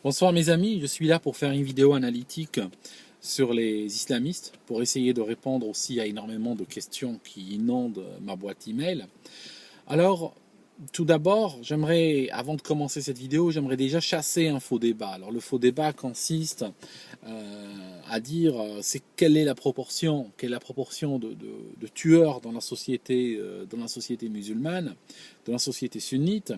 Bonsoir mes amis, je suis là pour faire une vidéo analytique sur les islamistes, pour essayer de répondre aussi à énormément de questions qui inondent ma boîte email. Alors, tout d'abord, avant de commencer cette vidéo, j'aimerais déjà chasser un faux débat. Alors le faux débat consiste à dire c'est quelle est la proportion de tueurs dans la société musulmane, dans la société sunnite,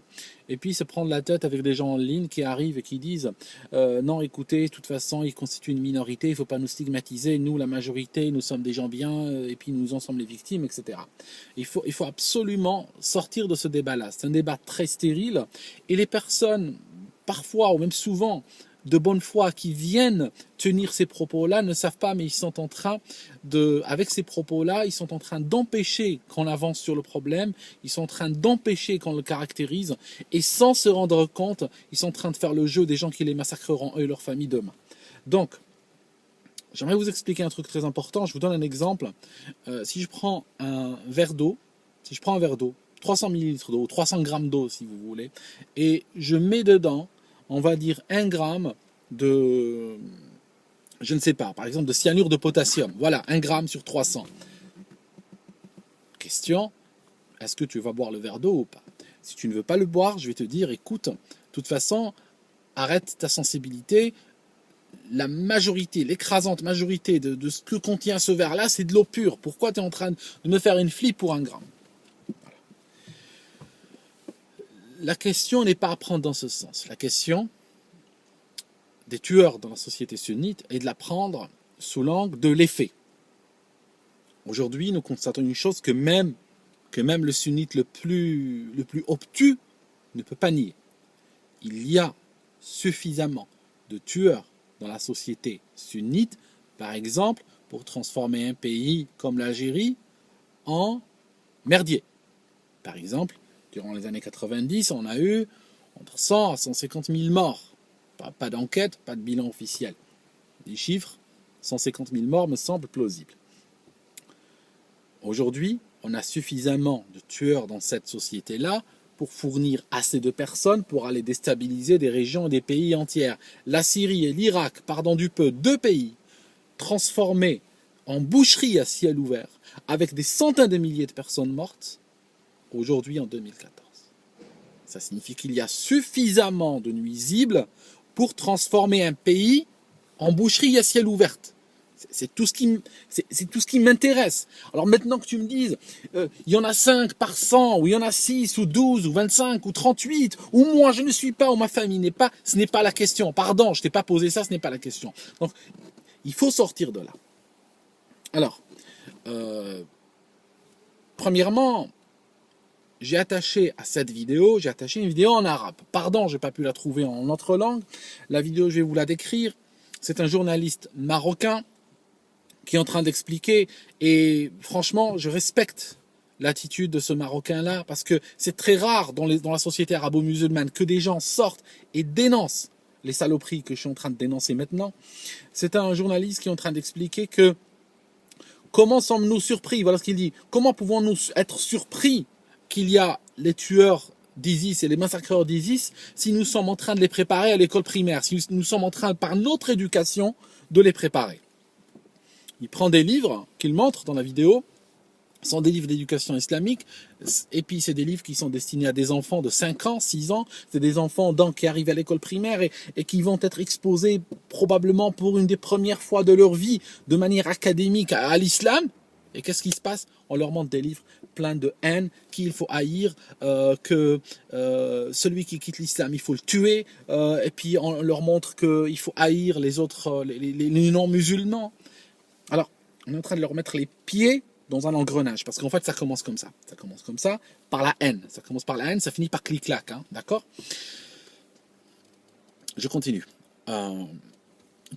et puis se prendre la tête avec des gens en ligne qui arrivent et qui disent non, écoutez, de toute façon, ils constituent une minorité, il ne faut pas nous stigmatiser, nous, la majorité, nous sommes des gens bien, et puis nous en sommes les victimes, etc. Il faut absolument sortir de ce débat-là. C'est un débat très stérile, et les personnes, parfois, ou même souvent, de bonne foi qui viennent tenir ces propos-là ne savent pas, mais ils sont en train avec ces propos-là, ils sont en train d'empêcher qu'on avance sur le problème, ils sont en train d'empêcher qu'on le caractérise, et sans se rendre compte, ils sont en train de faire le jeu des gens qui les massacreront, eux et leurs familles demain. Donc, j'aimerais vous expliquer un truc très important. Je vous donne un exemple. Si je prends un verre d'eau, 300 millilitres d'eau, 300 grammes d'eau si vous voulez, et je mets dedans, on va dire 1 gramme de, je ne sais pas, par exemple de cyanure de potassium. Voilà, 1 gramme sur 300. Question, est-ce que tu vas boire le verre d'eau ou pas? Si tu ne veux pas le boire, je vais te dire, écoute, de toute façon, arrête ta sensibilité. La majorité, l'écrasante majorité de ce que contient ce verre-là, c'est de l'eau pure. Pourquoi tu es en train de me faire une flip pour 1 gramme? Voilà. La question n'est pas à prendre dans ce sens. La question des tueurs dans la société sunnite est de la prendre sous l'angle de l'effet. Aujourd'hui, nous constatons une chose que même le sunnite le plus obtus ne peut pas nier. Il y a suffisamment de tueurs dans la société sunnite, par exemple, pour transformer un pays comme l'Algérie en merdier. Par exemple, durant les années 90, on a eu entre 100 à 150 000 morts. Pas d'enquête, pas de bilan officiel. Les chiffres, 150 000 morts me semblent plausibles. Aujourd'hui, on a suffisamment de tueurs dans cette société-là pour fournir assez de personnes pour aller déstabiliser des régions et des pays entiers. La Syrie et l'Irak, pardon du peu, 2 pays transformés en boucherie à ciel ouvert, avec des centaines de milliers de personnes mortes, aujourd'hui en 2014. Ça signifie qu'il y a suffisamment de nuisibles pour transformer un pays en boucherie à ciel ouvert. C'est tout ce qui m'intéresse. Alors maintenant que tu me dises, il y en a 5 par 100, ou il y en a 6, ou 12, ou 25, ou 38, ou moi je ne suis pas, ou ma famille n'est pas, ce n'est pas la question. Pardon, je ne t'ai pas posé ça, ce n'est pas la question. Donc, il faut sortir de là. Alors, premièrement, j'ai attaché à cette vidéo, une vidéo en arabe. Pardon, je n'ai pas pu la trouver en autre langue. La vidéo, je vais vous la décrire. C'est un journaliste marocain qui est en train d'expliquer, et franchement, je respecte l'attitude de ce Marocain-là, parce que c'est très rare dans la société arabo-musulmane que des gens sortent et dénoncent les saloperies que je suis en train de dénoncer maintenant. C'est un journaliste qui est en train d'expliquer que comment sommes-nous surpris, voilà ce qu'il dit, comment pouvons-nous être surpris qu'il y a les tueurs d'ISIS et les massacreurs d'ISIS si nous sommes en train de les préparer à l'école primaire, si nous sommes en train, par notre éducation, de les préparer. Il prend des livres qu'il montre dans la vidéo, ce sont des livres d'éducation islamique, et puis c'est des livres qui sont destinés à des enfants de 5 ans, 6 ans, c'est des enfants donc qui arrivent à l'école primaire et qui vont être exposés probablement pour une des premières fois de leur vie de manière académique à l'islam. Et qu'est-ce qui se passe? On leur montre des livres pleins de haine, qu'il faut haïr, que celui qui quitte l'islam, il faut le tuer, et puis on leur montre qu'il faut haïr les autres, les non-musulmans. Alors, on est en train de leur mettre les pieds dans un engrenage, parce qu'en fait, ça commence comme ça. Ça commence comme ça, par la haine. Ça commence par la haine, ça finit par clic-clac, hein, d'accord? Je continue.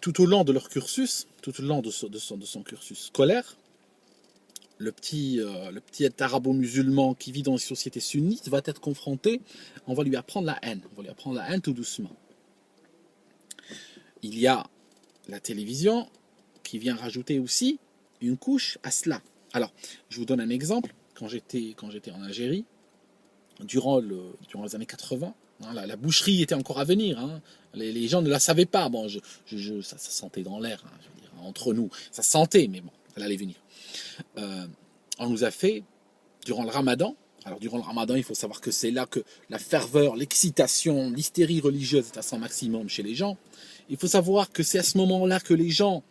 Tout au long de leur cursus, tout au long de son cursus scolaire, le petit arabo-musulman qui vit dans une société sunnite va être confronté, on va lui apprendre la haine. On va lui apprendre la haine tout doucement. Il y a la télévision qui vient rajouter aussi une couche à cela. Alors, je vous donne un exemple. Quand j'étais en Algérie, durant les années 80, Hein, la boucherie était encore à venir. Hein. Les gens ne la savaient pas. Bon, ça sentait dans l'air, hein, je veux dire, entre nous. Ça sentait, mais bon, elle allait venir. On nous a fait, durant le ramadan, alors durant le ramadan, il faut savoir que c'est là que la ferveur, l'excitation, l'hystérie religieuse est à son maximum chez les gens. Il faut savoir que c'est à ce moment-là que les gens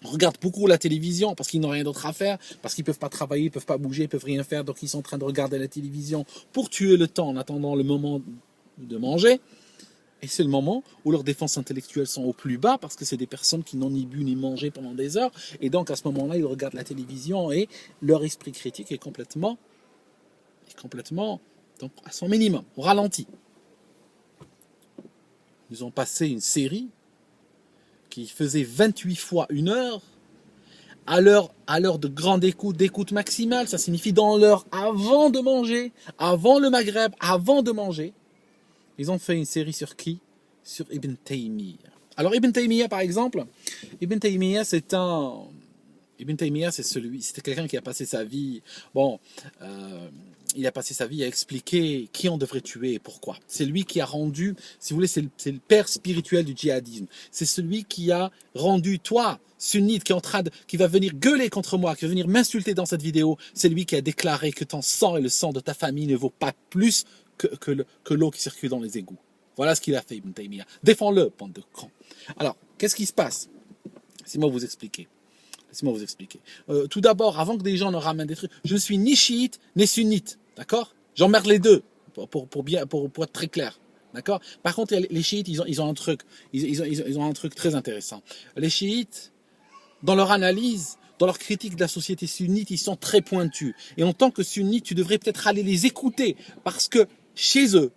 regardent beaucoup la télévision parce qu'ils n'ont rien d'autre à faire, parce qu'ils ne peuvent pas travailler, ils ne peuvent pas bouger, ils ne peuvent rien faire, donc ils sont en train de regarder la télévision pour tuer le temps en attendant le moment de manger. Et c'est le moment où leurs défenses intellectuelles sont au plus bas parce que c'est des personnes qui n'ont ni bu ni mangé pendant des heures. Et donc à ce moment-là, ils regardent la télévision et leur esprit critique est complètement donc, à son minimum, au ralenti. Ils ont passé une série qui faisait 28 fois 1 heure à l'heure de grande d'écoute maximale. Ça signifie dans l'heure avant de manger, avant le Maghreb, avant de manger. Ils ont fait une série sur qui? Sur Ibn Taymiyyah. Alors Ibn Taymiyyah par exemple, Ibn Taymiyyah c'était quelqu'un qui a passé sa vie, il a passé sa vie à expliquer qui on devrait tuer et pourquoi. C'est lui qui a rendu, si vous voulez, c'est le père spirituel du djihadisme. C'est celui qui a rendu, toi, sunnite, qui va venir gueuler contre moi, qui va venir m'insulter dans cette vidéo, c'est lui qui a déclaré que ton sang et le sang de ta famille ne vaut pas plus que l'eau qui circule dans les égouts. Voilà ce qu'il a fait, Ibn Taymiyyah. Défends-le, bande de crans. Alors, qu'est-ce qui se passe? Laissez-moi vous expliquer. Tout d'abord, avant que des gens ne ramènent des trucs, je ne suis ni chiite, ni sunnite. D'accord? J'emmerde les deux, pour être très clair. D'accord? Par contre, les chiites, ils ont un truc. Ils ont un truc très intéressant. Les chiites, dans leur analyse, dans leur critique de la société sunnite, ils sont très pointus. Et en tant que sunnite, tu devrais peut-être aller les écouter. Parce que chez eux,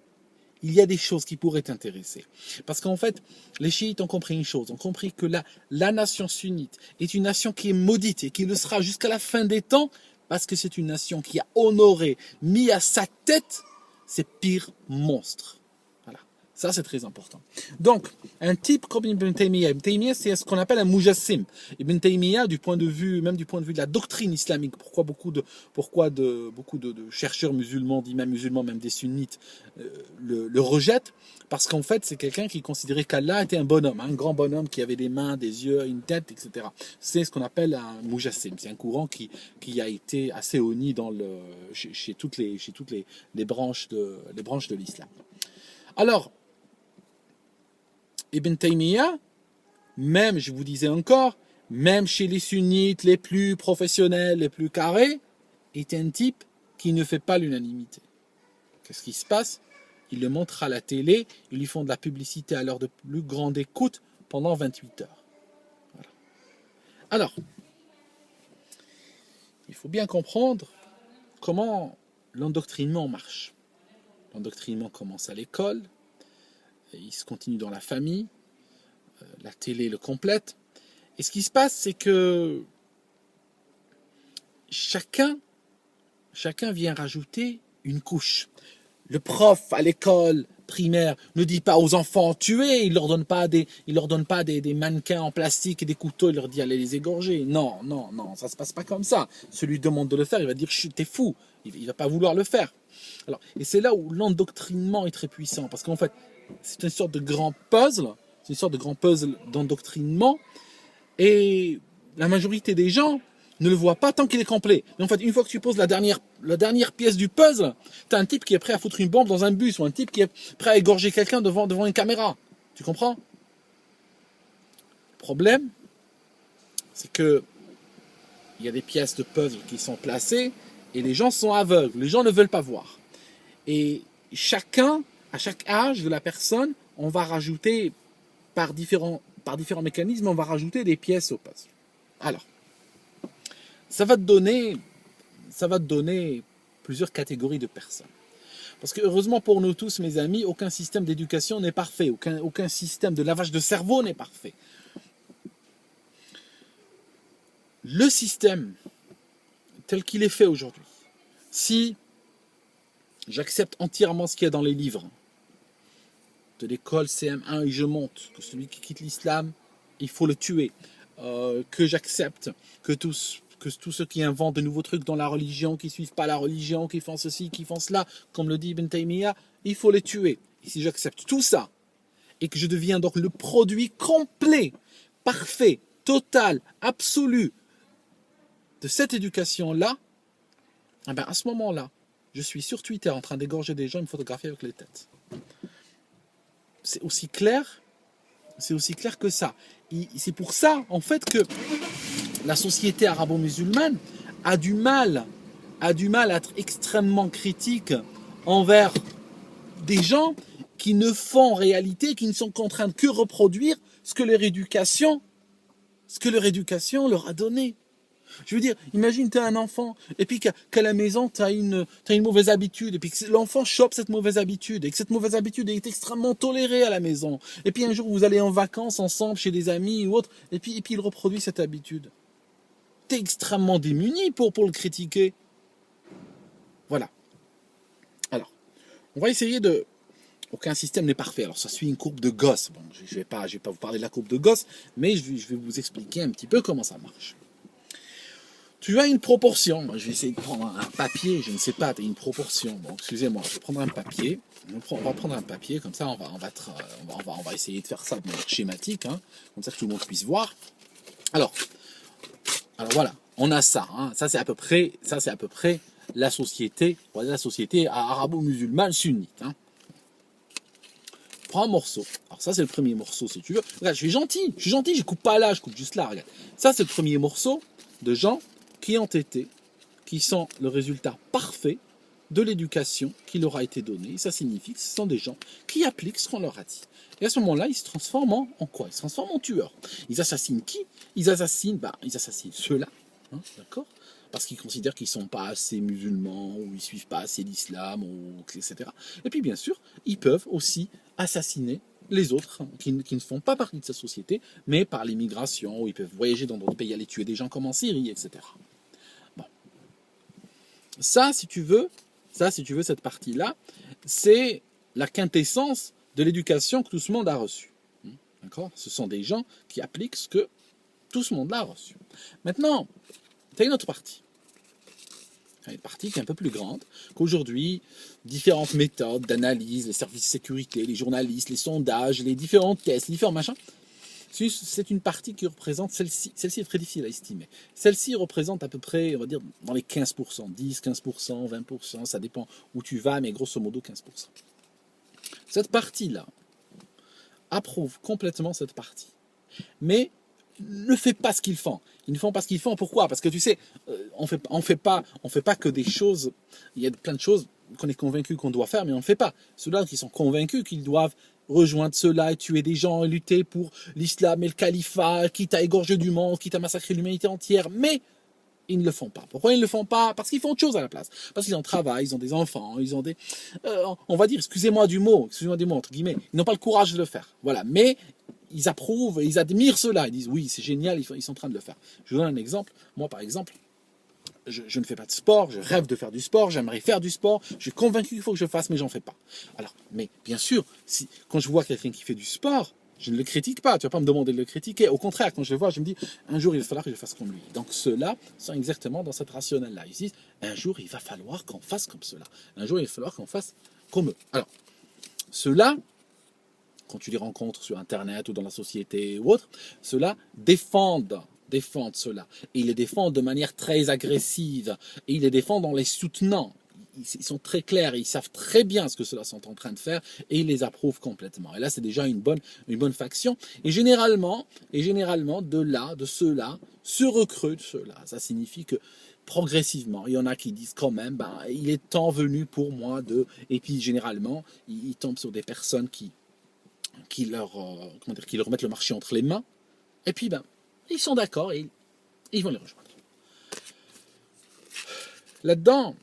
il y a des choses qui pourraient t'intéresser. Parce qu'en fait, les chiites ont compris une chose, ont compris que la nation sunnite est une nation qui est maudite et qui le sera jusqu'à la fin des temps, parce que c'est une nation qui a honoré, mis à sa tête ses pires monstres. Voilà, ça c'est très important. Donc, un type comme Ibn Taymiyyah, c'est ce qu'on appelle un mujassim. Ibn Taymiyyah, du point de vue de la doctrine islamique, pourquoi beaucoup de chercheurs musulmans, d'imams musulmans, même des sunnites, le rejettent, parce qu'en fait, c'est quelqu'un qui considérait qu'Allah était un bonhomme, un grand bonhomme qui avait des mains, des yeux, une tête, etc. C'est ce qu'on appelle un mujassim. C'est un courant qui a été assez honni chez toutes les branches de l'islam. Alors, Ibn Taymiyyah, même, je vous disais encore, même chez les sunnites les plus professionnels, les plus carrés, est un type qui ne fait pas l'unanimité. Qu'est-ce qui se passe? Ils le montrent à la télé, ils lui font de la publicité à l'heure de plus grande écoute pendant 28 heures. Voilà. Alors, il faut bien comprendre comment l'endoctrinement marche. L'endoctrinement commence à l'école, il se continue dans la famille, la télé le complète. Et ce qui se passe, c'est que chacun vient rajouter une couche. Le prof à l'école primaire ne dit pas aux enfants tuer, il leur donne pas des mannequins en plastique et des couteaux, il leur dit allez les égorger. Non, ça se passe pas comme ça. Celui demande de le faire, il va dire t'es fou, il va pas vouloir le faire. Alors, et c'est là où l'endoctrinement est très puissant, parce qu'en fait, c'est une sorte de grand puzzle, d'endoctrinement, et la majorité des gens ne le voient pas tant qu'il est complet. Mais en fait, une fois que tu poses la dernière pièce du puzzle, t'as un type qui est prêt à foutre une bombe dans un bus, ou un type qui est prêt à égorger quelqu'un devant une caméra. Tu comprends? Le problème, c'est que il y a des pièces de puzzle qui sont placées, et les gens sont aveugles, les gens ne veulent pas voir. Et à chaque âge de la personne, on va rajouter, par différents mécanismes, on va rajouter des pièces au puzzle. Alors, ça va te donner plusieurs catégories de personnes. Parce que heureusement pour nous tous, mes amis, aucun système d'éducation n'est parfait, aucun système de lavage de cerveau n'est parfait. Le système tel qu'il est fait aujourd'hui, si j'accepte entièrement ce qu'il y a dans les livres de l'école CM1 et je monte que celui qui quitte l'islam, il faut le tuer, que j'accepte que tous ceux qui inventent de nouveaux trucs dans la religion, qui ne suivent pas la religion, qui font ceci, qui font cela, comme le dit Ibn Taymiyyah, il faut les tuer. si j'accepte tout ça, et que je deviens donc le produit complet, parfait, total, absolu de cette éducation-là, eh ben à ce moment-là, je suis sur Twitter en train d'égorger des gens et me photographier avec les têtes. C'est aussi clair que ça. C'est pour ça, en fait, que la société arabo-musulmane a du mal à être extrêmement critique envers des gens qui ne font en réalité, qui ne sont contraints que reproduire ce que leur éducation leur a donné. Je veux dire, imagine tu as un enfant et puis qu'à la maison tu as une mauvaise habitude et puis que l'enfant chope cette mauvaise habitude et que cette mauvaise habitude est extrêmement tolérée à la maison. Et puis un jour vous allez en vacances ensemble chez des amis ou autre et puis il reproduit cette habitude. Tu es extrêmement démuni pour le critiquer. Voilà. Alors, on va essayer de... Aucun système n'est parfait. Alors ça suit une courbe de Gauss. Bon, je vais pas vous parler de la courbe de Gauss, mais je vais vous expliquer un petit peu comment ça marche. Tu as une proportion. Moi, je vais essayer de prendre un papier. Je ne sais pas, tu as une proportion. Bon, excusez-moi, je vais prendre un papier. On va prendre un papier, comme ça on va essayer de faire ça de manière schématique, hein, comme ça que tout le monde puisse voir. Alors voilà, on a ça. Hein, ça c'est à peu près la société arabo-musulmane sunnite. Hein. Prends un morceau. Alors ça c'est le premier morceau si tu veux. Regarde, je suis gentil, je coupe pas là, je coupe juste là. Regarde. Ça c'est le premier morceau de gens qui sont le résultat parfait de l'éducation qui leur a été donnée. Et ça signifie que ce sont des gens qui appliquent ce qu'on leur a dit. Et à ce moment-là, ils se transforment en quoi? Ils se transforment en tueurs. Ils assassinent qui? Ils assassinent ceux-là, hein, d'accord? Parce qu'ils considèrent qu'ils ne sont pas assez musulmans, ou ils ne suivent pas assez l'islam, etc. Et puis bien sûr, ils peuvent aussi assassiner les autres qui ne font pas partie de cette société, mais par l'immigration, où ils peuvent voyager dans d'autres pays, aller tuer des gens comme en Syrie, etc. Bon. Ça, si tu veux, cette partie-là, c'est la quintessence de l'éducation que tout ce monde a reçue. D'accord? Ce sont des gens qui appliquent ce que tout ce monde a reçu. Maintenant, tu as une autre partie. Une partie qui est un peu plus grande, qu'aujourd'hui, différentes méthodes d'analyse, les services de sécurité, les journalistes, les sondages, les différents tests, les différents machins, c'est une partie qui représente celle-ci. Celle-ci est très difficile à estimer. Celle-ci représente à peu près, on va dire, dans les 15%, 10, 15%, 20%, ça dépend où tu vas, mais grosso modo 15%. Cette partie-là approuve complètement cette partie. Mais ne fait pas ce qu'ils font. Ils ne font pas ce qu'ils font. Pourquoi? Parce que tu sais, on fait pas que des choses. Il y a plein de choses qu'on est convaincu qu'on doit faire, mais on ne fait pas. Ceux-là qui sont convaincus qu'ils doivent rejoindre ceux-là et tuer des gens et lutter pour l'islam et le califat, quitte à égorger du monde, quitte à massacrer l'humanité entière, mais ils ne le font pas. Pourquoi ils ne le font pas? Parce qu'ils font autre chose à la place. Parce qu'ils ont travail, ils ont des enfants, ils ont des... on va dire, excusez-moi du mot, entre guillemets, ils n'ont pas le courage de le faire. Voilà, mais ils approuvent, ils admirent cela, ils disent oui, c'est génial, ils sont en train de le faire. Je vous donne un exemple. Moi, par exemple, je ne fais pas de sport, je rêve de faire du sport, j'aimerais faire du sport, je suis convaincu qu'il faut que je fasse, mais j'en fais pas. Alors, mais bien sûr, quand je vois quelqu'un qui fait du sport, je ne le critique pas, tu ne vas pas me demander de le critiquer. Au contraire, quand je le vois, je me dis, un jour, il va falloir que je fasse comme lui. Donc ceux-là sont exactement dans cette rationnelle-là. Ils disent, un jour, il va falloir qu'on fasse comme cela. Un jour, il va falloir qu'on fasse comme eux. Alors, ceux-là, quand tu les rencontres sur Internet ou dans la société ou autre, ceux-là défendent cela. Et ils les défendent de manière très agressive. Et ils les défendent en les soutenant. Ils sont très clairs, ils savent très bien ce que ceux-là sont en train de faire et ils les approuvent complètement. Et là, c'est déjà une bonne faction. Et généralement, de ceux-là, se recrutent ceux-là. Ça signifie que progressivement, il y en a qui disent quand même, il est temps venu pour moi de... Et puis généralement, ils tombent sur des personnes qui leur mettent le marché entre les mains. Et puis, ils sont d'accord et ils vont les rejoindre. Là-dedans,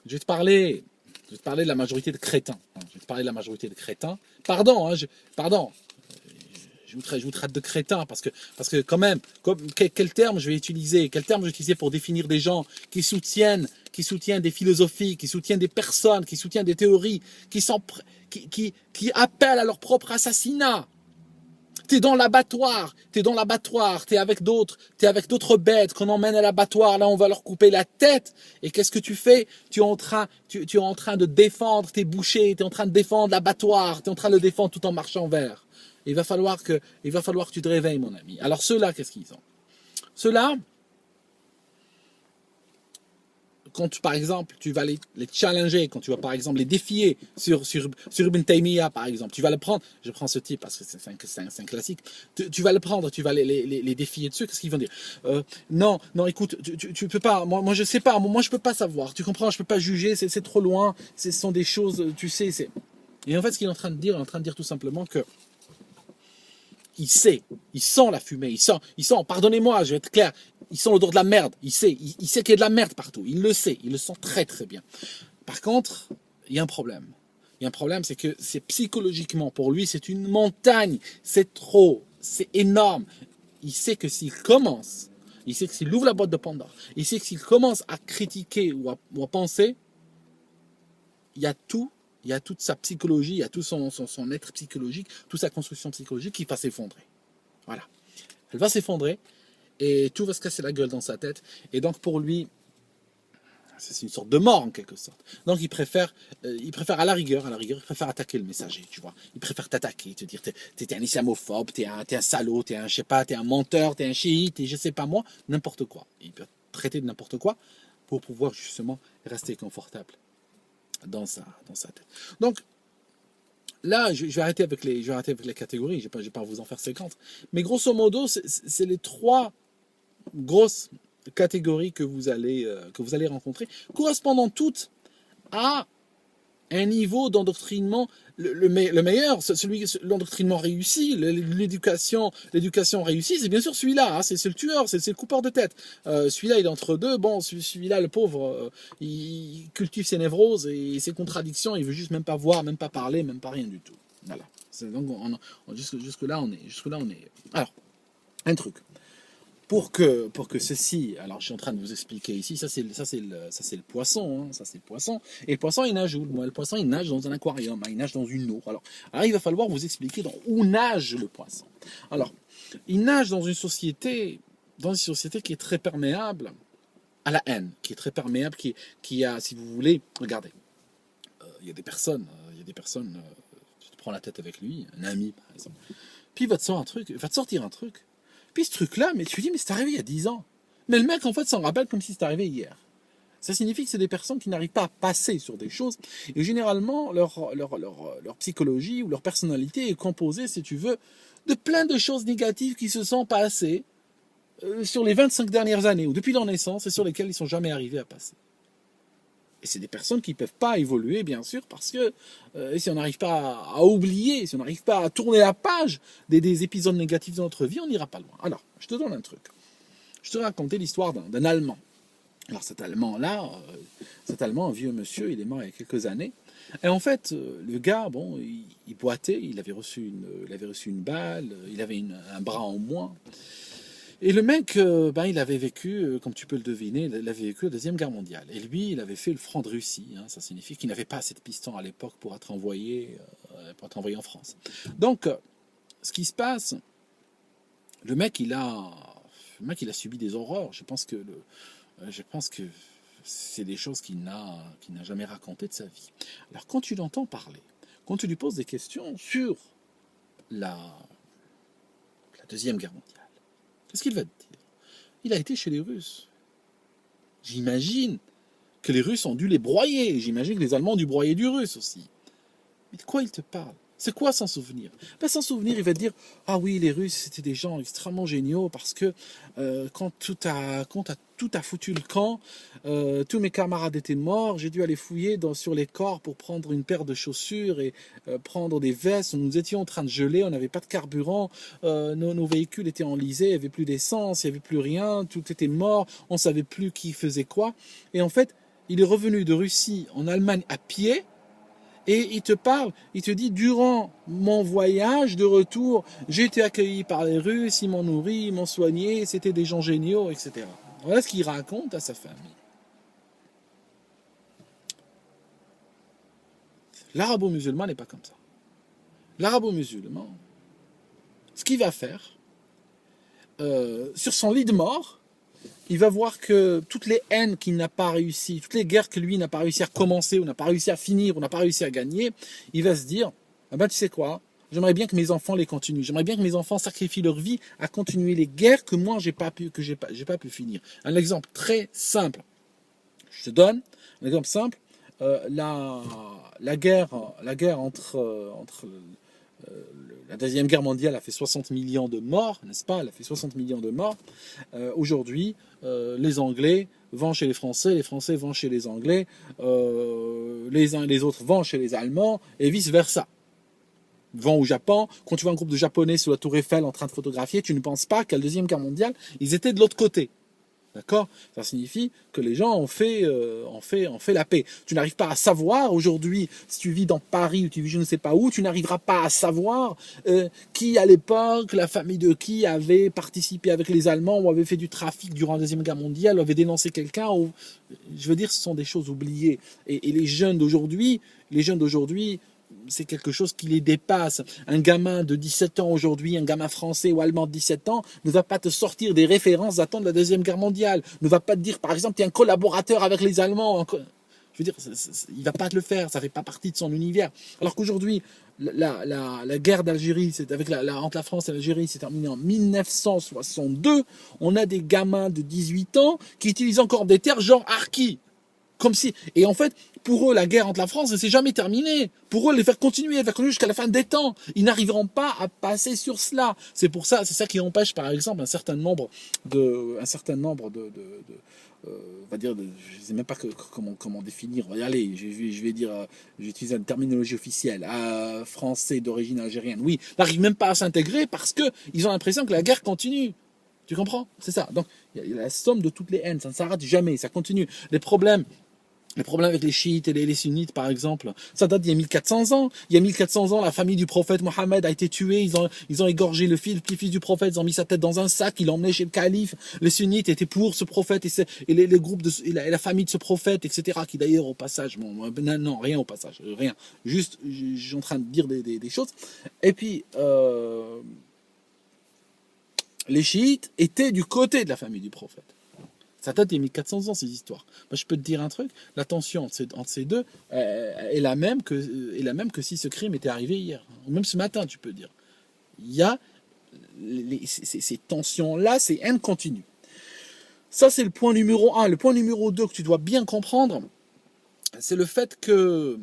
je vais te parler de la majorité de crétins. Pardon, je vous traite de crétins parce que quand même, quel terme je vais utiliser? Quel terme je vais utiliser pour définir des gens qui soutiennent des philosophies, qui soutiennent des personnes, qui soutiennent des théories, qui appellent à leur propre assassinat? T'es dans l'abattoir, t'es avec d'autres bêtes qu'on emmène à l'abattoir, là on va leur couper la tête. Et qu'est-ce que tu fais? Tu es en train de défendre tes bouchers, tu es en train de défendre l'abattoir, tu es en train de le défendre tout en marchant vers. Il va falloir que tu te réveilles, mon ami. Alors ceux-là, qu'est-ce qu'ils ont? Ceux-là, quand par exemple, tu vas les challenger, quand tu vas par exemple les défier sur Ibn Taymiyyah, par exemple, tu vas le prendre, je prends ce type parce que c'est un classique, tu vas le prendre, tu vas les défier dessus, qu'est-ce qu'ils vont dire? Non, écoute, tu peux pas, moi je sais pas, moi je peux pas savoir, tu comprends, je peux pas juger, c'est trop loin, ce sont des choses, tu sais, c'est... Et en fait, ce qu'il est en train de dire, tout simplement que il sent la fumée, il sent, pardonnez-moi, je vais être clair, il sent l'odeur de la merde, il sait qu'il y a de la merde partout, il le sait très très bien. Par contre, il y a un problème. C'est que c'est psychologiquement, pour lui, c'est une montagne, c'est trop, c'est énorme. Il sait que s'il ouvre la boîte de Pandore, il sait que s'il commence à critiquer ou à penser, il y a toute sa psychologie, il y a tout son être psychologique, toute sa construction psychologique qui va s'effondrer. Voilà. Elle va s'effondrer et tout va se casser la gueule dans sa tête. Et donc pour lui, c'est une sorte de mort en quelque sorte. Donc il préfère à la rigueur, il préfère attaquer le messager, tu vois. Il préfère t'attaquer, te dire t'es un islamophobe, t'es un salaud, t'es un menteur, t'es un chiite, t'es je sais pas moi, n'importe quoi. Il peut traiter de n'importe quoi pour pouvoir justement rester confortable dans sa tête. Donc là, je vais arrêter avec les catégories, je vais pas vous en faire 50. Mais grosso modo, c'est les trois grosses catégories que vous allez rencontrer, correspondant toutes à un niveau d'endoctrinement le meilleur, l'endoctrinement réussi, l'éducation réussie, c'est bien sûr celui-là, hein, c'est le tueur, c'est le coupeur de tête. Celui-là, il est entre deux, bon, celui-là, le pauvre, il cultive ses névroses et ses contradictions, il veut juste même pas voir, même pas parler, même pas rien du tout. Voilà. Donc, jusque-là, on est. Alors, un truc. Pour que ceci, alors je suis en train de vous expliquer ici, ça c'est le poisson, hein, ça c'est le poisson. Et le poisson il nage où? Moi, le poisson il nage dans un aquarium, hein, il nage dans une eau. Alors il va falloir vous expliquer où nage le poisson. Alors il nage dans une société qui est très perméable à la haine, qui est très perméable, qui a, si vous voulez, regardez, il y a des personnes, tu te prends la tête avec lui, un ami par exemple, puis il va te sortir un truc. Puis ce truc-là, mais tu te dis, mais c'est arrivé il y a 10 ans. Mais le mec, en fait, s'en rappelle comme si c'était arrivé hier. Ça signifie que c'est des personnes qui n'arrivent pas à passer sur des choses. Et généralement, leur psychologie ou leur personnalité est composée, si tu veux, de plein de choses négatives qui se sont passées sur les 25 dernières années, ou depuis leur naissance, et sur lesquelles ils ne sont jamais arrivés à passer. Et c'est des personnes qui ne peuvent pas évoluer, bien sûr, parce que si on n'arrive pas à oublier, si on n'arrive pas à tourner la page des épisodes négatifs de notre vie, on n'ira pas loin. Alors, je te donne un truc. Je te racontais l'histoire d'un Allemand. Alors cet Allemand-là, un vieux monsieur, il est mort il y a quelques années. Et en fait, le gars, bon, il boitait, il avait reçu une balle, il avait un bras en moins. Et le mec, il avait vécu, comme tu peux le deviner, il avait vécu la Deuxième Guerre mondiale. Et lui, il avait fait le front de Russie. Hein, ça signifie qu'il n'avait pas assez de pistons à l'époque pour être envoyé en France. Donc, ce qui se passe, le mec, il a subi des horreurs. Je pense que c'est des choses qu'il n'a jamais racontées de sa vie. Alors, quand tu l'entends parler, quand tu lui poses des questions sur la Deuxième Guerre mondiale, qu'est-ce qu'il va te dire? Il a été chez les Russes. J'imagine que les Russes ont dû les broyer. J'imagine que les Allemands ont dû broyer du Russe aussi. Mais de quoi il te parle? C'est quoi sans souvenir? Sans souvenir, il va te dire « Ah oui, les Russes, c'était des gens extrêmement géniaux parce que quand tout a foutu le camp, tous mes camarades étaient morts, j'ai dû aller fouiller sur les corps pour prendre une paire de chaussures et prendre des vestes. Nous étions en train de geler, on n'avait pas de carburant, nos véhicules étaient enlisés, il n'y avait plus d'essence, il n'y avait plus rien, tout était mort, on ne savait plus qui faisait quoi. Et en fait, il est revenu de Russie en Allemagne à pied. Et il te parle, il te dit, durant mon voyage de retour, j'ai été accueilli par les Russes, ils m'ont nourri, ils m'ont soigné, c'était des gens géniaux, etc. Voilà ce qu'il raconte à sa famille. L'arabo-musulman n'est pas comme ça. L'arabo-musulman, ce qu'il va faire, sur son lit de mort, il va voir que toutes les haines qu'il n'a pas réussi, toutes les guerres que lui n'a pas réussi à commencer, ou n'a pas réussi à finir, ou n'a pas réussi à gagner, il va se dire, ah ben tu sais quoi, j'aimerais bien que mes enfants les continuent, j'aimerais bien que mes enfants sacrifient leur vie à continuer les guerres que moi j'ai pas pu finir. Un exemple très simple, je te donne un exemple simple, la guerre entre la Deuxième Guerre mondiale a fait 60 millions de morts, n'est-ce pas? Elle a fait 60 millions de morts. Aujourd'hui, les Anglais vont chez les Français vont chez les Anglais, les uns et les autres vont chez les Allemands, et vice-versa. Vont au Japon, quand tu vois un groupe de Japonais sous la tour Eiffel en train de photographier, tu ne penses pas qu'à la Deuxième Guerre mondiale, ils étaient de l'autre côté. D'accord? Ça signifie que les gens ont fait la paix. Tu n'arrives pas à savoir aujourd'hui, si tu vis dans Paris ou tu vis je ne sais pas où, tu n'arriveras pas à savoir qui à l'époque, la famille de qui avait participé avec les Allemands ou avait fait du trafic durant la Deuxième Guerre mondiale, ou avait dénoncé quelqu'un. Je veux dire, ce sont des choses oubliées. Et les jeunes d'aujourd'hui, c'est quelque chose qui les dépasse. Un gamin de 17 ans aujourd'hui, un gamin français ou allemand de 17 ans, ne va pas te sortir des références datant de la Deuxième Guerre mondiale. Ne va pas te dire, par exemple, tu es un collaborateur avec les Allemands. Je veux dire, il ne va pas te le faire, ça ne fait pas partie de son univers. Alors qu'aujourd'hui, la guerre d'Algérie, entre la France et l'Algérie, s'est terminée en 1962. On a des gamins de 18 ans qui utilisent encore des termes genre Harki. Comme si, et en fait, pour eux, la guerre entre la France ne s'est jamais terminée. Pour eux, les faire continuer jusqu'à la fin des temps. Ils n'arriveront pas à passer sur cela. C'est ça qui empêche, par exemple, un certain nombre de on va dire, je ne sais même pas comment définir. Allez, je vais dire, j'utilise une terminologie officielle, français d'origine algérienne. Oui, n'arrivent même pas à s'intégrer parce que ils ont l'impression que la guerre continue. Tu comprends? C'est ça. Donc, il y a la somme de toutes les haines. Ça ne s'arrête jamais. Ça continue. Les problèmes avec les chiites et les sunnites, par exemple, ça date d'il y a 1400 ans. Il y a 1400 ans, la famille du prophète Mohammed a été tuée. Ils ont égorgé le petit-fils du prophète. Ils ont mis sa tête dans un sac. Ils l'ont emmené chez le calife. Les sunnites étaient pour ce prophète et les groupes et la famille de ce prophète, etc. Qui d'ailleurs, au passage, non, rien au passage, rien. Juste, je suis en train de dire des choses. Et puis, les chiites étaient du côté de la famille du prophète. Ça date des 1400 ans, ces histoires. Moi, je peux te dire un truc, la tension entre ces deux est la même que si ce crime était arrivé hier. Ou même ce matin, tu peux dire. Il y a ces tensions-là, ces haines continues. Ça, c'est le point numéro 1. Le point numéro 2 que tu dois bien comprendre, c'est le fait que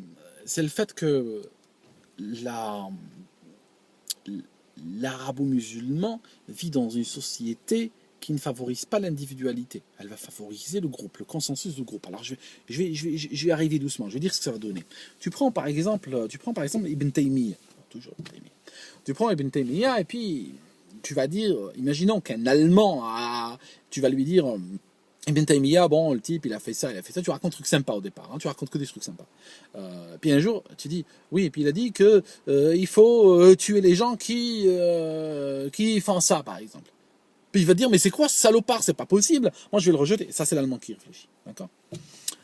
l'arabo-musulman vit dans une société qui ne favorise pas l'individualité. Elle va favoriser le groupe, le consensus du groupe. Alors je vais arriver doucement, je vais dire ce que ça va donner. Tu prends par exemple Ibn Taymiyyah, toujours Ibn Taymiyyah. Tu prends Ibn Taymiyyah et puis tu vas dire, imaginons qu'un Allemand tu vas lui dire, Ibn Taymiyyah, bon, le type, il a fait ça, tu racontes des trucs sympas au départ, tu racontes que des trucs sympas. Puis un jour, tu dis, oui, et puis il a dit que il faut tuer les gens qui font ça, par exemple. Puis il va dire, mais c'est quoi ce salopard? C'est pas possible. Moi, je vais le rejeter. Ça, c'est l'allemand qui réfléchit. D'accord?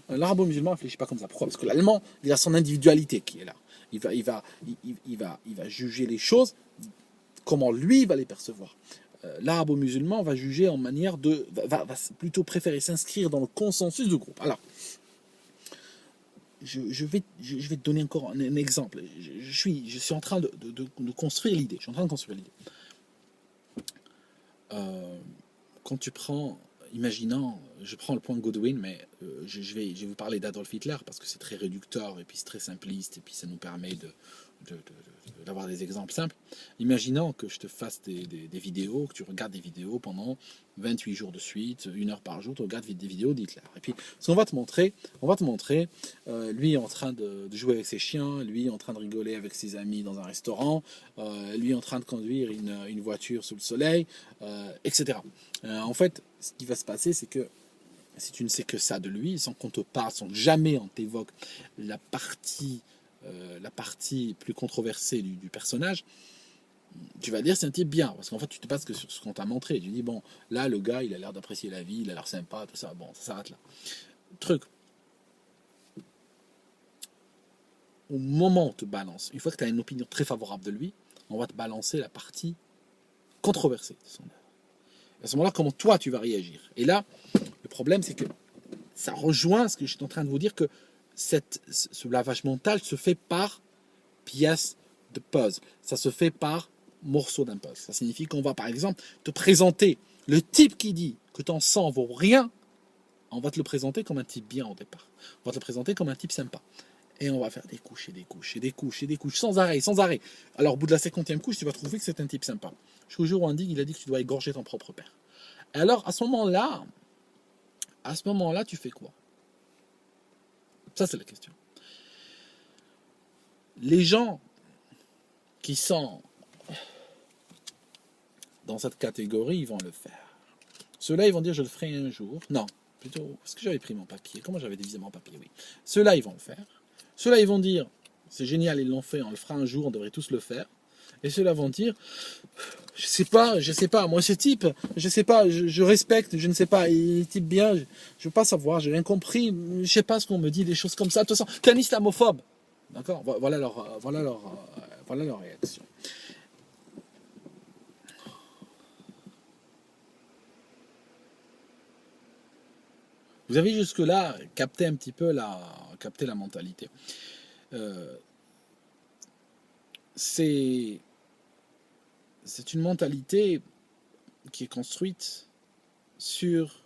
L'arabo-musulman ne réfléchit pas comme ça. Pourquoi? Parce que l'allemand, il a son individualité qui est là. Il va juger les choses comment lui va les percevoir. L'arabo-musulman va juger en manière va plutôt préférer s'inscrire dans le consensus du groupe. Alors, je vais te donner encore un exemple. Je suis en train de construire l'idée. Je suis en train de construire l'idée. Quand tu prends, imaginons, je prends le point de Godwin, mais je vais vous parler d'Adolf Hitler parce que c'est très réducteur et puis c'est très simpliste et puis ça nous permet d'avoir des exemples simples. Imaginons que je te fasse des vidéos, que tu regardes des vidéos pendant 28 jours de suite, 1 heure par jour, tu regardes des vidéos d'Hitler. Et puis, on va te montrer, lui en train de jouer avec ses chiens, lui en train de rigoler avec ses amis dans un restaurant, lui en train de conduire une voiture sous le soleil, etc. En fait, ce qui va se passer, c'est que si tu ne sais que ça de lui, sans qu'on te parle, sans jamais on t'évoque la partie plus controversée du personnage, tu vas dire c'est un type bien, parce qu'en fait tu te bases que sur ce qu'on t'a montré. Tu dis bon, là le gars il a l'air d'apprécier la vie, il a l'air sympa, tout ça, bon, ça s'arrête là. Truc. Au moment où on te balance, une fois que tu as une opinion très favorable de lui, on va te balancer la partie controversé de son œuvre. À ce moment-là, comment toi tu vas réagir? Et là, le problème, c'est que ça rejoint ce que je suis en train de vous dire, que ce lavage mental se fait par pièce de puzzle. Ça se fait par morceau d'un puzzle. Ça signifie qu'on va, par exemple, te présenter le type qui dit que ton sang vaut rien. On va te le présenter comme un type bien au départ. On va te le présenter comme un type sympa. Et on va faire des couches et des couches et des couches et des couches, sans arrêt, sans arrêt. Alors, au bout de la 50e couche, tu vas trouver que c'est un type sympa. Jusqu'au jour où on dit qu'il a dit que tu dois égorger ton propre père. Et alors, à ce moment-là, tu fais quoi? Ça, c'est la question. Les gens qui sont dans cette catégorie, ils vont le faire. Ceux-là, ils vont dire, je le ferai un jour. Non, plutôt, est-ce que j'avais pris mon papier? Comment j'avais divisé mon papier? Oui. Ceux-là, ils vont le faire. Ceux-là, ils vont dire, c'est génial, ils l'ont fait, on le fera un jour, on devrait tous le faire. Et ceux-là vont dire, je sais pas, moi ce type, je sais pas, je respecte, je ne sais pas, il est type bien, je veux pas savoir, j'ai rien compris, je sais pas ce qu'on me dit, des choses comme ça. De toute façon, t'es un islamophobe. D'accord? Voilà leur réaction. Vous avez jusque-là capté un petit peu la mentalité. C'est une mentalité qui est construite sur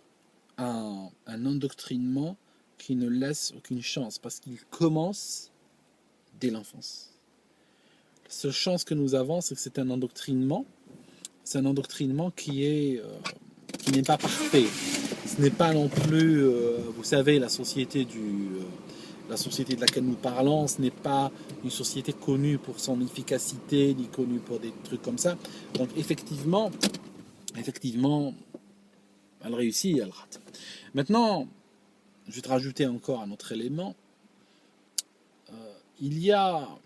un endoctrinement qui ne laisse aucune chance, parce qu'il commence dès l'enfance. La seule chance que nous avons, c'est que c'est un endoctrinement. C'est un endoctrinement qui n'est pas parfait. Ce n'est pas non plus, vous savez, la société de laquelle nous parlons, ce n'est pas une société connue pour son efficacité, ni connue pour des trucs comme ça. Donc effectivement, elle réussit et elle rate. Maintenant, je vais te rajouter encore un autre élément. Il y a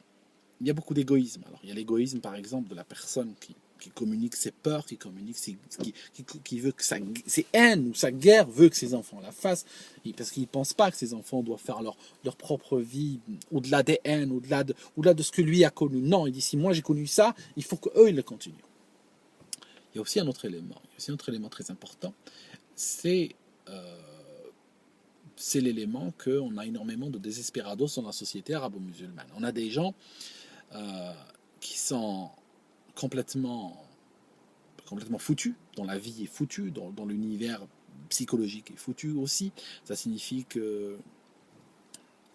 beaucoup d'égoïsme. Alors, il y a l'égoïsme, par exemple, de la personne qui communique ses peurs, qui communique qui veut que ses haines ou sa guerre veut que ses enfants la fassent, parce qu'il ne pense pas que ses enfants doivent faire leur propre vie au-delà des haines, au-delà de ce que lui a connu. Non, il dit, si moi j'ai connu ça, il faut qu'eux, ils le continuent. Il y a aussi un autre élément, très important, c'est l'élément qu'on a énormément de désespérados dans la société arabo-musulmane. On a des gens qui sont complètement foutus, dont la vie est foutue, dont l'univers psychologique est foutu aussi. Ça signifie que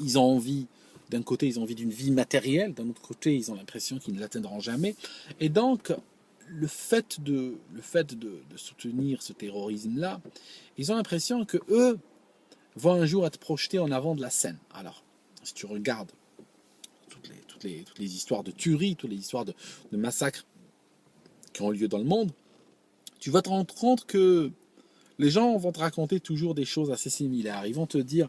ils ont envie, d'un côté, ils ont envie d'une vie matérielle, d'un autre côté, ils ont l'impression qu'ils ne l'atteindront jamais. Et donc, le fait de soutenir ce terrorisme-là, ils ont l'impression que eux vont un jour être projetés en avant de la scène. Alors, si tu regardes toutes les histoires de tueries, toutes les histoires de massacres qui ont lieu dans le monde, tu vas te rendre compte que les gens vont te raconter toujours des choses assez similaires. Ils vont te dire,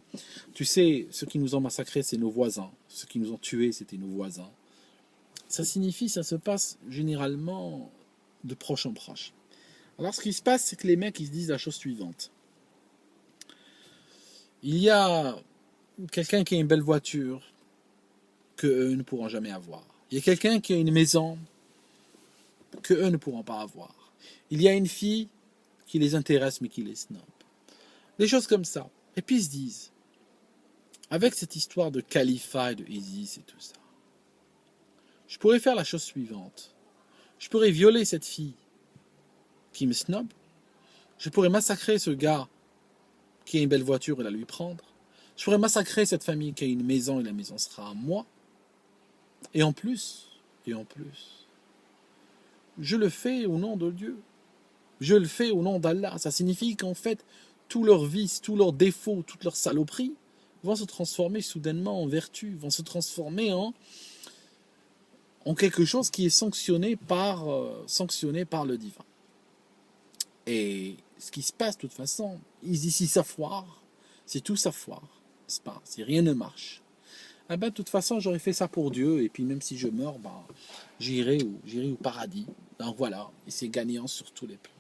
tu sais, ceux qui nous ont massacrés, c'est nos voisins. Ceux qui nous ont tués, c'était nos voisins. Ça signifie, ça se passe généralement de proche en proche. Alors, ce qui se passe, c'est que les mecs, ils se disent la chose suivante. Il y a quelqu'un qui a une belle voiture qu'eux ne pourront jamais avoir. Il y a quelqu'un qui a une maison qu'eux ne pourront pas avoir. Il y a une fille qui les intéresse mais qui les snob. Des choses comme ça. Et puis ils se disent, avec cette histoire de califat et de ISIS et tout ça, je pourrais faire la chose suivante. Je pourrais violer cette fille qui me snob. Je pourrais massacrer ce gars qui a une belle voiture et la lui prendre. Je pourrais massacrer cette famille qui a une maison et la maison sera à moi. Et en plus, je le fais au nom de Dieu. Je le fais au nom d'Allah. Ça signifie qu'en fait, tous leurs vices, tous leurs défauts, toutes leurs saloperies vont se transformer soudainement en vertu, vont se transformer en quelque chose qui est sanctionné par le divin. Et ce qui se passe de toute façon, ici ça foire, c'est tout ça foire, c'est pas, si rien ne marche. Ah ben, de toute façon, j'aurais fait ça pour Dieu, et puis même si je meurs, j'irai au paradis. Donc voilà, et c'est gagnant sur tous les plans.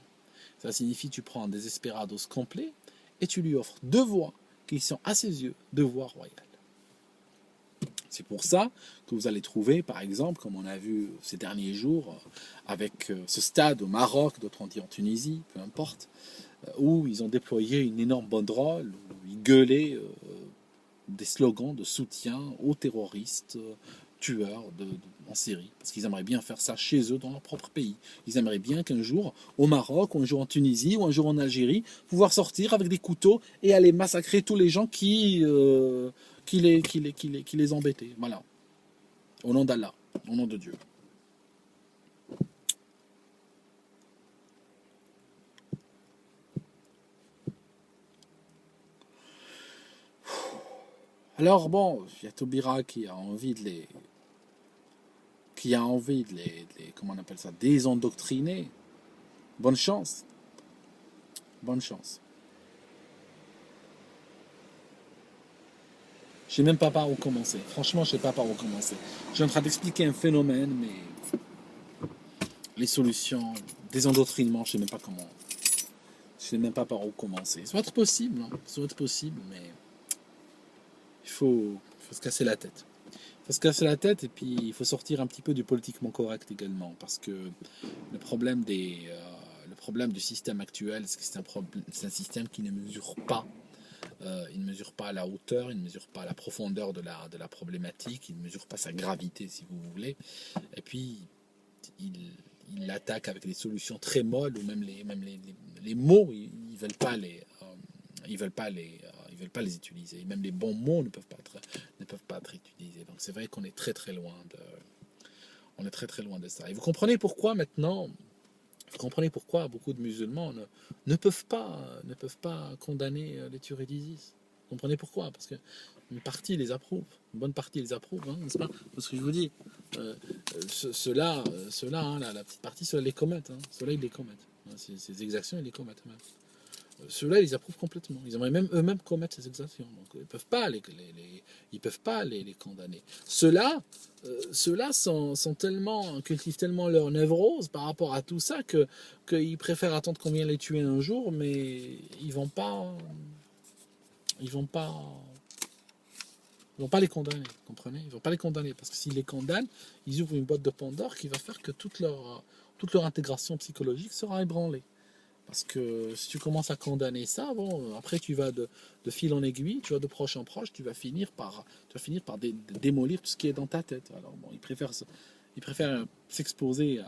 Ça signifie que tu prends un désespérados complet, et tu lui offres deux voies qui sont à ses yeux deux voies royales. C'est pour ça que vous allez trouver, par exemple, comme on a vu ces derniers jours, avec ce stade au Maroc, d'autres ont dit en Tunisie, peu importe, où ils ont déployé une énorme banderole, où ils gueulaient des slogans de soutien aux terroristes, tueurs en Syrie, parce qu'ils aimeraient bien faire ça chez eux, dans leur propre pays. Ils aimeraient bien qu'un jour, au Maroc, ou un jour en Tunisie, ou un jour en Algérie, pouvoir sortir avec des couteaux et aller massacrer tous les gens qui les embêtaient. Voilà. Au nom d'Allah, au nom de Dieu. Alors bon, il y a Taubira qui a envie de les comment on appelle ça, désendoctriner. Bonne chance. Bonne chance. Je sais même pas par où commencer. Franchement, je sais pas par où commencer. Je suis en train d'expliquer un phénomène, mais les solutions, désendoctrinement, je sais même pas comment. Je sais même pas par où commencer. Ça va être possible, hein. Ça va être possible, mais il faut se casser la tête. Il faut se casser la tête et puis il faut sortir un petit peu du politiquement correct également, parce que le problème du système actuel, c'est que c'est un système qui ne mesure pas. Il ne mesure pas la hauteur, il ne mesure pas la profondeur de la problématique, il ne mesure pas sa gravité, si vous voulez. Et puis, il l'attaque avec des solutions très molles, ou même les mots, ils ne veulent pas ils veulent pas les utiliser. Même les bons mots ne peuvent pas être utilisés. Donc c'est vrai qu'on est très très loin de ça. Et vous comprenez pourquoi maintenant, vous comprenez pourquoi beaucoup de musulmans ne peuvent pas condamner les tueries d'ISIS. Vous comprenez pourquoi? Parce qu'une partie les approuve, une bonne partie les approuve, hein, n'est-ce pas? Parce que je vous dis, ceux-là, hein, la petite partie, ceux-là les commettent. Hein, ceux-là, ils les commettent. Hein, ces exactions, ils les commettent même. Ceux-là, ils les approuvent complètement. Ils aimeraient même eux-mêmes commettre ces exactions. Donc, ils ne peuvent pas les condamner. Ceux-là cultivent tellement leur névrose par rapport à tout ça qu'ils préfèrent attendre qu'on vienne les tuer un jour, mais ils vont pas les condamner, comprenez? Ils vont pas les condamner, parce que s'ils les condamnent, ils ouvrent une boîte de Pandore qui va faire que toute leur intégration psychologique sera ébranlée. Parce que si tu commences à condamner ça, bon, après tu vas de fil en aiguille, tu vas de proche en proche, tu vas finir par démolir tout ce qui est dans ta tête. Alors bon, ils préfèrent s'exposer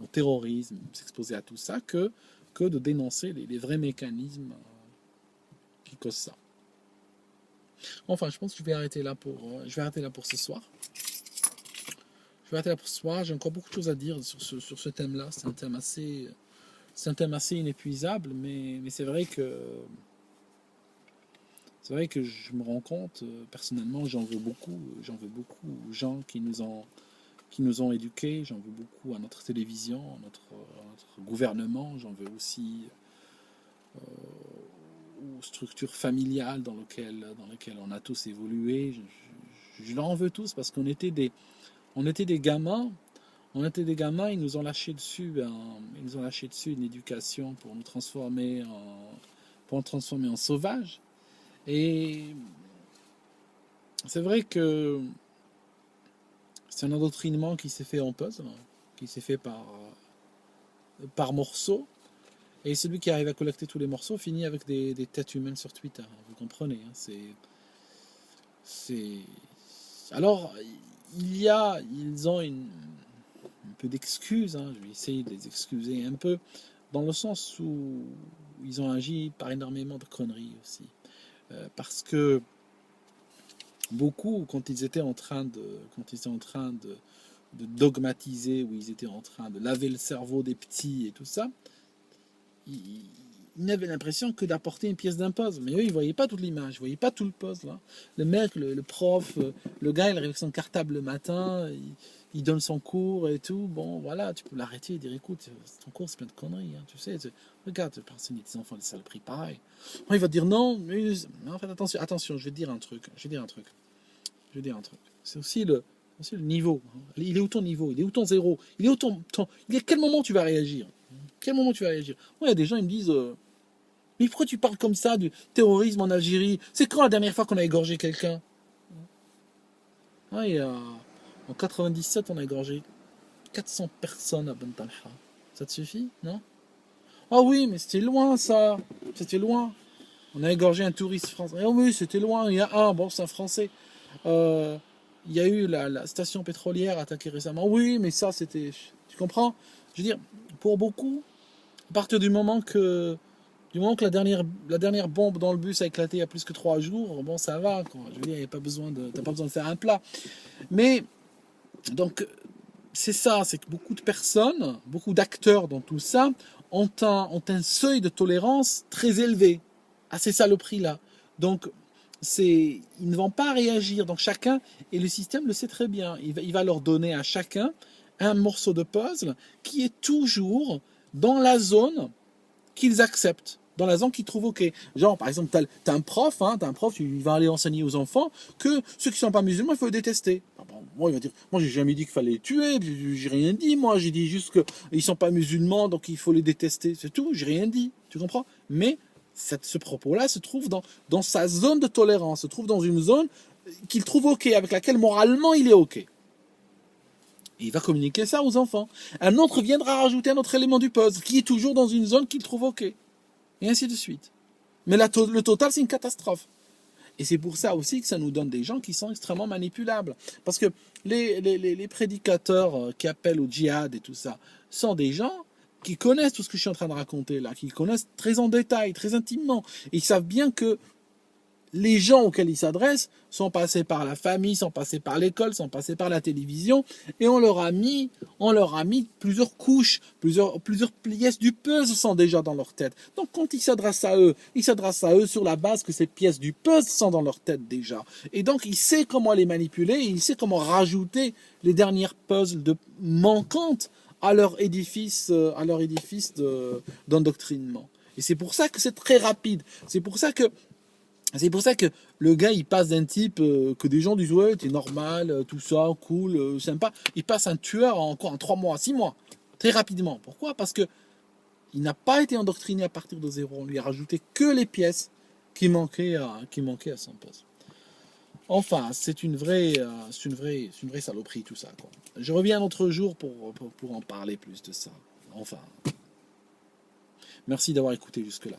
au terrorisme, s'exposer à tout ça, que de dénoncer les vrais mécanismes qui causent ça. Enfin, je pense que je vais arrêter là pour ce soir. J'ai encore beaucoup de choses à dire sur ce thème-là. C'est un thème assez inépuisable, mais c'est vrai que je me rends compte, personnellement, j'en veux beaucoup aux gens qui nous ont éduqués, j'en veux beaucoup à notre télévision, à notre gouvernement, j'en veux aussi aux structures familiales dans lesquelles on a tous évolué. Je leur en veux tous, parce qu'on était des gamins. Ils nous ont lâché dessus une éducation pour nous transformer en sauvages. Et c'est vrai que c'est un endoctrinement qui s'est fait en puzzle, qui s'est fait par morceaux. Et celui qui arrive à collecter tous les morceaux finit avec des têtes humaines sur Twitter. Vous comprenez, hein, Alors, ils ont un peu d'excuses, hein, je vais essayer de les excuser un peu, dans le sens où ils ont agi par énormément de conneries aussi. Parce que beaucoup, quand ils étaient en train de dogmatiser, où ils étaient en train de laver le cerveau des petits et tout ça, ils n'avaient l'impression que d'apporter une pièce d'un puzzle. Mais eux, ils ne voyaient pas toute l'image, ils ne voyaient pas tout le puzzle. Là. Le mec, le prof, le gars, il arrive avec son cartable le matin, il donne son cours et tout. Bon, voilà, tu peux l'arrêter et dire, écoute, ton cours, c'est plein de conneries. Hein, tu sais, regarde, tu passes des enfants, des saloperies pareilles. Bon, il va te dire, non, mais en fait, attention, je vais te dire un truc. C'est aussi le niveau. Hein. Il est où ton niveau? Il est où ton zéro? Il est à quel moment tu vas réagir? Moi, il y a des gens, ils me disent, mais pourquoi tu parles comme ça du terrorisme en Algérie? C'est quand la dernière fois qu'on a égorgé quelqu'un? Ah, en 97, on a égorgé 400 personnes à Bentalha. Ça te suffit, non? Ah oui, mais c'était loin ça. C'était loin. On a égorgé un touriste français. Ah oui, c'était loin. Il y a un, bon, c'est un Français. Euh, il y a eu la station pétrolière attaquée récemment. Oui, mais ça, c'était. Tu comprends? Je veux dire, pour beaucoup, à partir du moment que la dernière bombe dans le bus a éclaté il y a plus que 3 jours, bon, ça va, quoi. Je veux dire, t'as pas besoin de faire un plat. Mais, donc, c'est ça, c'est que beaucoup de personnes, beaucoup d'acteurs dans tout ça, ont un seuil de tolérance très élevé à ces saloperies-là. Donc, ils ne vont pas réagir. Donc, chacun, et le système le sait très bien, il va leur donner à chacun un morceau de puzzle qui est toujours dans la zone qu'ils acceptent, dans la zone qu'ils trouvent OK. Genre, par exemple, t'as un prof, il va aller enseigner aux enfants que ceux qui ne sont pas musulmans, il faut les détester. Ah bon, moi, il va dire, moi, j'ai jamais dit qu'il fallait les tuer, j'ai rien dit, moi, j'ai dit juste qu'ils ne sont pas musulmans, donc il faut les détester, c'est tout, j'ai rien dit, tu comprends? Mais ce propos-là se trouve dans sa zone de tolérance, se trouve dans une zone qu'il trouve OK, avec laquelle moralement il est OK. Et il va communiquer ça aux enfants. Un autre viendra rajouter un autre élément du puzzle, qui est toujours dans une zone qu'il trouve OK. Et ainsi de suite. Mais le total, c'est une catastrophe. Et c'est pour ça aussi que ça nous donne des gens qui sont extrêmement manipulables. Parce que les prédicateurs qui appellent au djihad et tout ça sont des gens qui connaissent tout ce que je suis en train de raconter là, qui connaissent très en détail, très intimement. Et ils savent bien que les gens auxquels ils s'adressent sont passés par la famille, sont passés par l'école, sont passés par la télévision, et on leur a mis plusieurs couches, plusieurs pièces du puzzle sont déjà dans leur tête. Donc quand ils s'adressent à eux sur la base que ces pièces du puzzle sont dans leur tête déjà. Et donc il sait comment les manipuler, et il sait comment rajouter les dernières puzzles manquantes à leur édifice, d'endoctrinement. Et c'est pour ça que c'est très rapide. C'est pour ça que le gars, il passe d'un type que des gens disent ouais, t'es normal, tout ça, cool, sympa. Il passe un tueur en 3 mois, 6 mois, très rapidement. Pourquoi? Parce que il n'a pas été endoctriné à partir de zéro. On lui a rajouté que les pièces qui manquaient à son poste. Enfin, c'est une vraie saloperie tout ça, quoi. Je reviens un autre jour pour en parler plus de ça. Enfin, merci d'avoir écouté jusque-là.